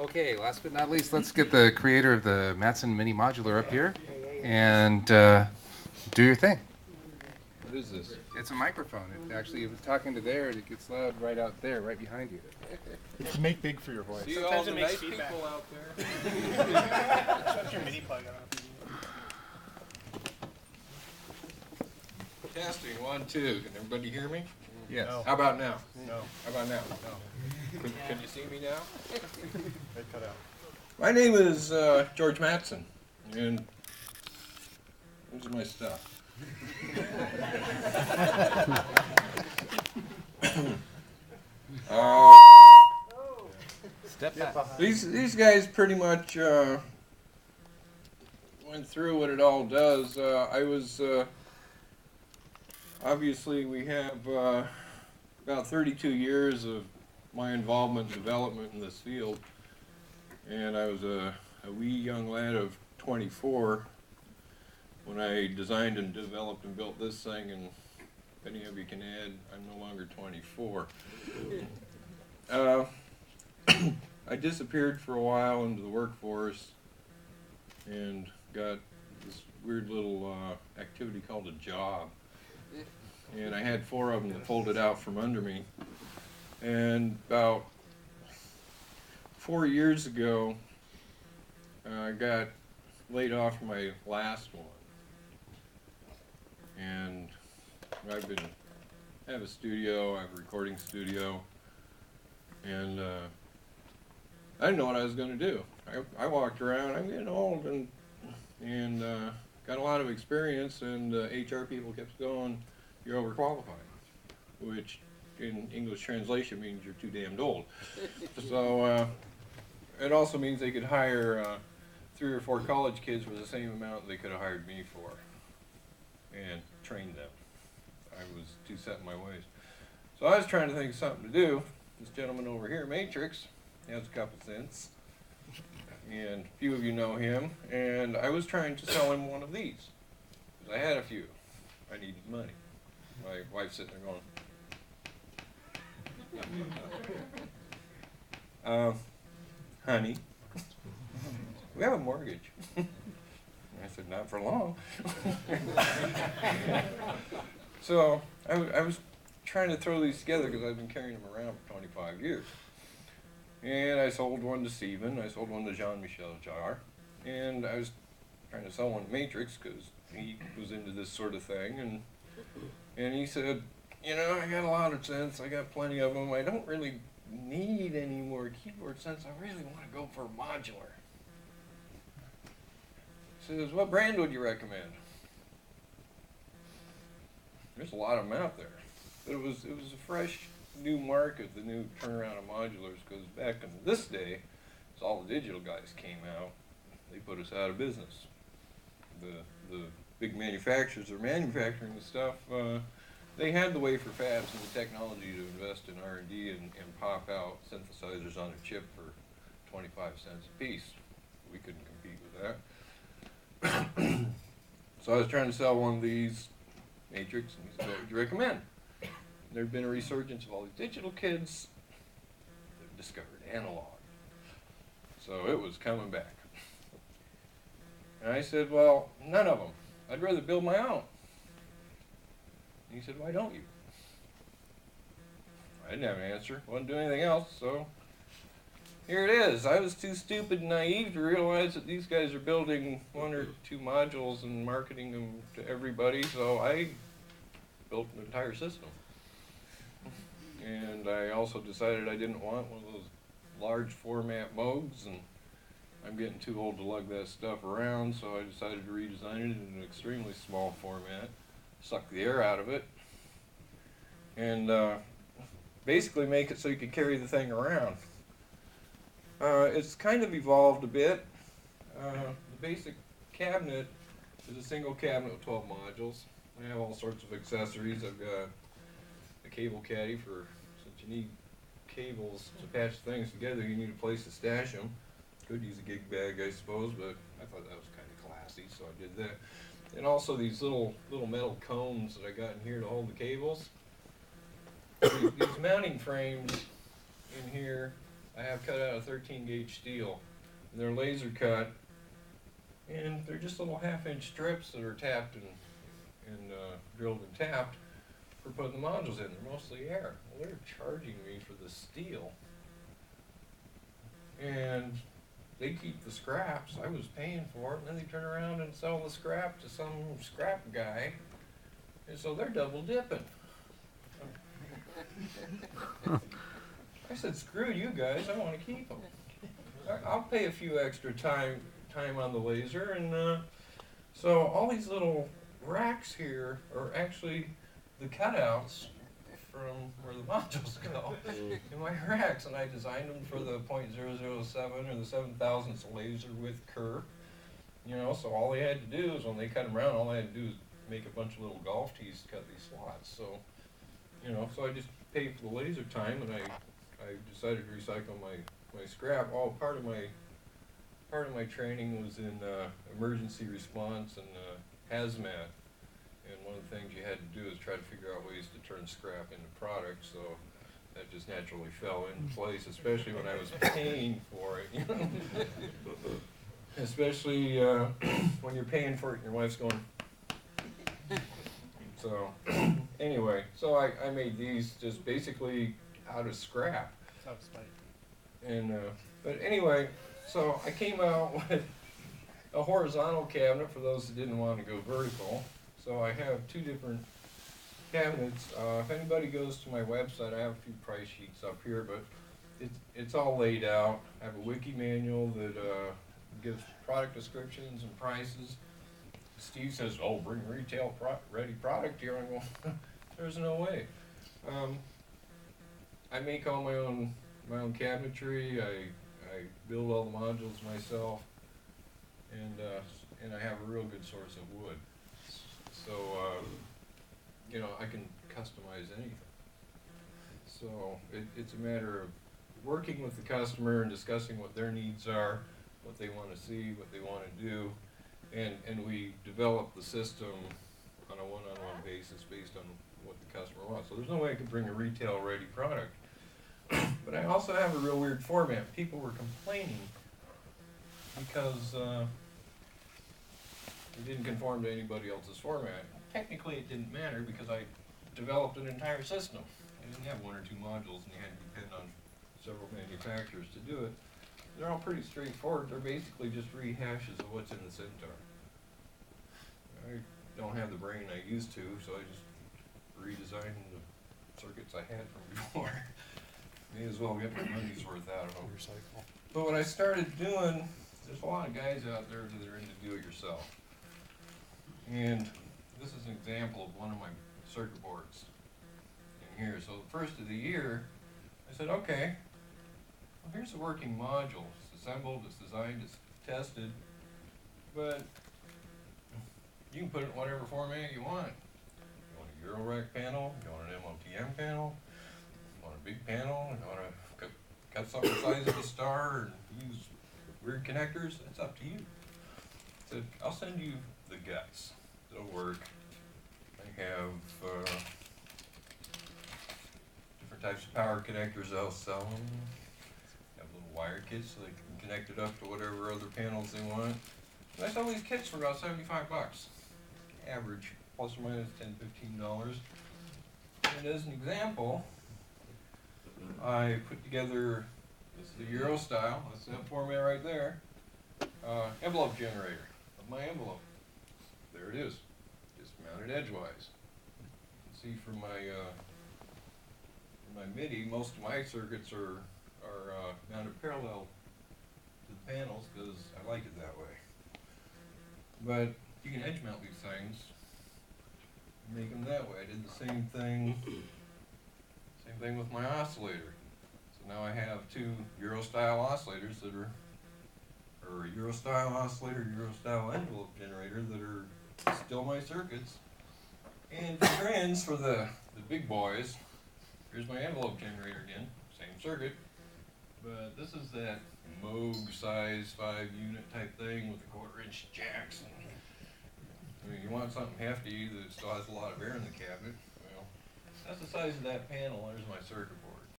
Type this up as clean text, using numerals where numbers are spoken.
Okay, last but not least, let's get the creator of the Mattson Mini Modular up here and do your thing. What is this? It's a microphone. It actually, it was talking to there, and it gets loud right out there, right behind you. It's make big for your voice. See Sometimes all the it makes nice feedback. people out there? Shut your mini plug on. Testing, 1, 2. Can everybody hear me? Yes. No. How about now? No, How about now? no. Can you see me now? They cut out. My name is George Mattson, and this is my stuff. Step back. These guys pretty much went through what it all does. I was obviously we have about 32 years of my involvement and development in this field, and I was a wee young lad of 24 when I designed and developed and built this thing, and if any of you can add, I'm no longer 24. I disappeared for a while into the workforce and got this weird little activity called a job. And I had 4 of them that folded out from under me. And about 4 years ago, I got laid off from my last one. And I have a studio, I have a recording studio, and I didn't know what I was going to do. I walked around, I'm getting old, and got a lot of experience, and HR people kept going, you're overqualified, which in English translation means you're too damned old. So it also means they could hire 3 or 4 college kids for the same amount they could have hired me for, and trained them. I was too set in my ways. So I was trying to think of something to do. This gentleman over here, Matrix, he has a couple cents, and a few of you know him, and I was trying to sell him one of these, because I had a few. I needed money. My wife's sitting there going, honey, we have a mortgage. I said, not for long. So I was trying to throw these together because I've been carrying them around for 25 years. And I sold one to Steven, I sold one to Jean-Michel Jarre, and I was trying to sell one to Matrix because he was into this sort of thing. And he said, you know, I got a lot of synths, I got plenty of them, I don't really need any more keyboard synths, I really want to go for modular. He says, what brand would you recommend? There's a lot of them out there. But it was a fresh, new market, the new turnaround of modulars, because back in this day, as all the digital guys came out, they put us out of business. The big manufacturers are manufacturing the stuff. They had the wafer fabs and the technology to invest in R&D and pop out synthesizers on a chip for 25 cents a piece. We couldn't compete with that. So I was trying to sell one of these Matrix, and he said, what would you recommend? There'd been a resurgence of all these digital kids that discovered analog. So it was coming back. And I said, well, none of them. I'd rather build my own. And he said, why don't you? I didn't have an answer. Wasn't doing anything else, so here it is. I was too stupid and naive to realize that these guys are building 1 or 2 modules and marketing them to everybody, so I built an entire system. And I also decided I didn't want one of those large format Moogs, and I'm getting too old to lug that stuff around, so I decided to redesign it in an extremely small format, suck the air out of it, and basically make it so you could carry the thing around. It's kind of evolved a bit. The basic cabinet is a single cabinet with 12 modules. I have all sorts of accessories. I've got a cable caddy for, since you need cables to patch things together, you need a place to stash them. Could use a gig bag, I suppose, but I thought that was kind of classy, so I did that. And also these little metal cones that I got in here to hold the cables. These mounting frames in here I have cut out of 13 gauge steel. And they're laser cut, and they're just little 1/2 inch strips that are tapped and drilled and tapped for putting the modules in. They're mostly air. Well, they're charging me for the steel, and they keep the scraps. I was paying for it, and then they turn around and sell the scrap to some scrap guy, and so they're double dipping. I said, screw you guys, I want to keep them. I'll pay a few extra time on the laser, and so all these little racks here are actually the cutouts from where the modules go in my racks, and I designed them for the .007 or the 7,000th laser width curve. You know, so all they had to do is when they cut them around, all they had to do is make a bunch of little golf tees to cut these slots. So, you know, so I just paid for the laser time, and I decided to recycle my scrap. Oh, part of my training was in emergency response and hazmat. And one of the things you had to do is try to figure out ways to turn scrap into product, so that just naturally fell into place, especially when I was paying for it. You know? Especially when you're paying for it and your wife's going. So, anyway, so I made these just basically out of scrap. Out of spite. And, but anyway, so I came out with a horizontal cabinet for those that didn't want to go vertical. So I have two different cabinets. If anybody goes to my website, I have a few price sheets up here, but it's all laid out. I have a wiki manual that gives product descriptions and prices. Steve says, "Oh, bring retail ready product here." I go, "There's no way." I make all my own cabinetry. I build all the modules myself, and I have a real good source of wood. So, you know, I can customize anything. So it's a matter of working with the customer and discussing what their needs are, what they want to see, what they want to do, and we develop the system on a one-on-one basis based on what the customer wants. So there's no way I could bring a retail-ready product. But I also have a real weird format. People were complaining because it didn't conform to anybody else's format. Technically, it didn't matter because I developed an entire system. I didn't have one or two modules, and you had to depend on several manufacturers to do it. They're all pretty straightforward. They're basically just rehashes of what's in the Centaur. I don't have the brain I used to, so I just redesigned the circuits I had from before. May as well get my money's worth out of them. Recycle. But what I started doing, there's a lot of guys out there that are into do-it-yourself. And this is an example of one of my circuit boards in here. So the first of the year, I said, okay, well, here's a working module. It's assembled, it's designed, it's tested, but you can put it in whatever format you want. You want a Eurorack panel, you want an MOTM panel, you want a big panel, you want to cut something the size of a star and use weird connectors, it's up to you. So I'll send you the guts. It'll work. I have different types of power connectors I'll sell them. Have little wire kits so they can connect it up to whatever other panels they want. And I sell these kits for about $75. Average, plus or minus $10, $15. And as an example, I put together, this is the Euro style, that's that format right there, envelope generator of my envelope. There it is, just mounted edgewise. You can see from my MIDI, most of my circuits are mounted parallel to the panels because I like it that way. But you can edge mount these things, make them that way. I did the same thing with my oscillator. So now I have two Euro style oscillators that are, or a Euro style oscillator, Euro style envelope generator that are still my circuits. And for trends for the big boys, here's my envelope generator again, same circuit, but this is that Moog size 5 unit type thing with the 1/4 inch jacks. And, I mean, you want something hefty that still has a lot of air in the cabinet. Well, that's the size of that panel. There's my circuit board.